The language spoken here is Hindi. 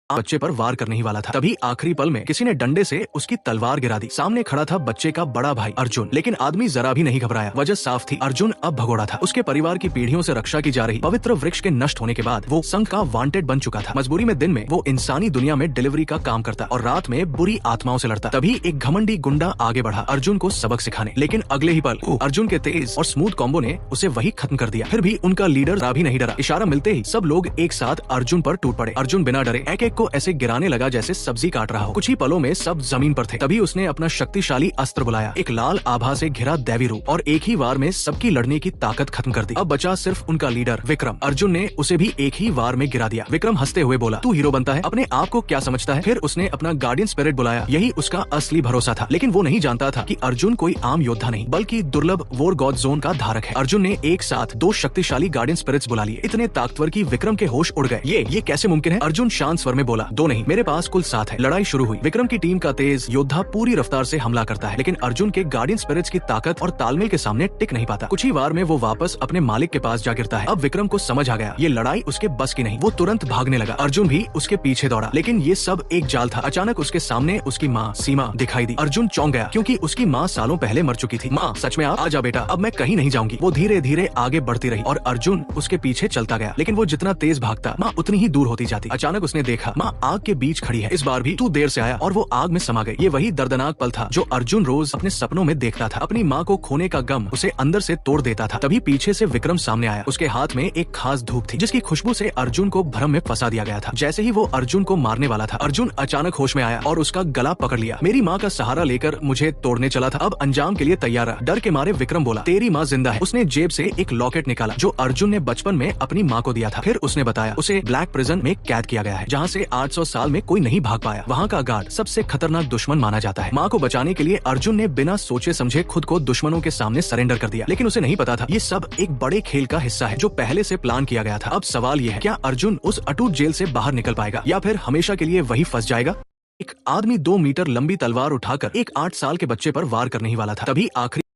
बच्चे पर वार करने ही वाला था। तभी आखिरी पल में किसी ने डंडे से उसकी तलवार गिरा दी। सामने खड़ा था बच्चे का बड़ा भाई अर्जुन, लेकिन आदमी जरा भी नहीं घबराया। वजह साफ थी, अर्जुन अब भगोड़ा था। उसके परिवार की पीढ़ियों से रक्षा की जा रही पवित्र वृक्ष के नष्ट होने के बाद वो संघ का वांटेड बन चुका था। मजबूरी में दिन में वो इंसानी दुनिया में डिलीवरी का काम करता और रात में बुरी आत्माओं से लड़ता। तभी एक घमंडी गुंडा आगे बढ़ा अर्जुन को सबक सिखाने, लेकिन अगले ही पल अर्जुन के तेज और स्मूथ कॉम्बो ने उसे वही खत्म कर दिया। फिर भी उनका लीडर भी नहीं डरा। इशारा मिलते ही सब लोग एक साथ अर्जुन पर टूट पड़े। अर्जुन बिना डरे एक एक को ऐसे गिराने लगा जैसे सब्जी काट रहा हो। कुछ ही पलों में सब जमीन पर थे। तभी उसने अपना शक्तिशाली अस्त्र बुलाया, एक लाल आभा से घिरा दैवी रूप, और एक ही वार में सबकी लड़ने की ताकत खत्म कर दी। अब बचा सिर्फ उनका लीडर विक्रम। अर्जुन ने उसे भी एक ही वार में गिरा दिया। विक्रम हंसते हुए बोला, तू हीरो बनता है, अपने आप को क्या समझता है? फिर उसने अपना गार्डियन स्पिरिट बुलाया। यही उसका असली भरोसा था, लेकिन वो नहीं जानता था कि अर्जुन कोई आम योद्धा नहीं बल्कि दुर्लभ वॉर गॉड जोन का धारक है। अर्जुन ने एक साथ दो शक्तिशाली गार्डियन स्पिरिट्स बुला लिए, इतने ताकतवर कि विक्रम के होश उड़ गए। ये कैसे मुमकिन है? अर्जुन शांत स्वर में बोला, दो नहीं, मेरे पास कुल 7 है। लड़ाई शुरू हुई। विक्रम की टीम का तेज योद्धा पूरी रफ्तार से हमला करता है, लेकिन अर्जुन के गार्डियन स्पिरिट्स की ताकत और तालमेल के सामने टिक नहीं पाता। कुछ ही वार में वो वापस अपने मालिक के पास जा गिरता है। अब विक्रम को समझ आ गया ये लड़ाई उसके बस की नहीं। वो तुरंत भागने लगा। अर्जुन भी उसके पीछे दौड़ा, लेकिन ये सब एक जाल था। अचानक उसके सामने उसकी माँ सीमा दिखाई दी। अर्जुन चौंक गया, क्योंकि उसकी माँ सालों पहले मर चुकी थी। माँ, सच में आप? आजा बेटा, अब मैं कहीं नहीं जाऊंगी। वो धीरे धीरे आगे बढ़ती रही और अर्जुन उसके पीछे चलता गया, लेकिन वो जितना तेज भागता माँ उतनी ही दूर होती जाती। अचानक उसने देखा माँ आग के बीच खड़ी है। इस बार भी तू देर से आया, और वो आग में समा गई। ये वही दर्दनाक पल था जो अर्जुन रोज अपने सपनों में देखता था। अपनी माँ को खोने का गम उसे अंदर से तोड़ देता था। तभी पीछे से विक्रम सामने आया। उसके हाथ में एक खास धूप थी, जिसकी खुशबू से अर्जुन को भ्रम में फंसा दिया गया था। जैसे ही वो अर्जुन को मारने वाला था, अर्जुन अचानक होश में आया और उसका गला पकड़ लिया। मेरी माँ का सहारा लेकर मुझे तोड़ने चला था, अब अंजाम के लिए तैयार रहा। डर के मारे विक्रम बोला, तेरी माँ जिंदा है। उसने जेब से एक लॉकेट निकाला जो अर्जुन ने बचपन में अपनी माँ को दिया था। फिर उसने बताया उसे ब्लैक प्रिजन में कैद किया गया है, जहाँ से 800 साल में कोई नहीं भाग पाया। वहाँ का गार्ड सबसे खतरनाक दुश्मन माना जाता है। माँ को बचाने के लिए अर्जुन ने बिना सोचे समझे खुद को दुश्मनों के सामने सरेंडर कर दिया, लेकिन उसे नहीं पता था ये सब एक बड़े खेल का हिस्सा है जो पहले से प्लान किया गया था। अब सवाल ये है, क्या अर्जुन उस अटूट जेल से बाहर निकल पाएगा या फिर हमेशा के लिए वही फंस जाएगा? एक आदमी 2 मीटर लंबी तलवार उठाकर एक 8 साल के बच्चे पर वार करने ही वाला था। तभी आखिरी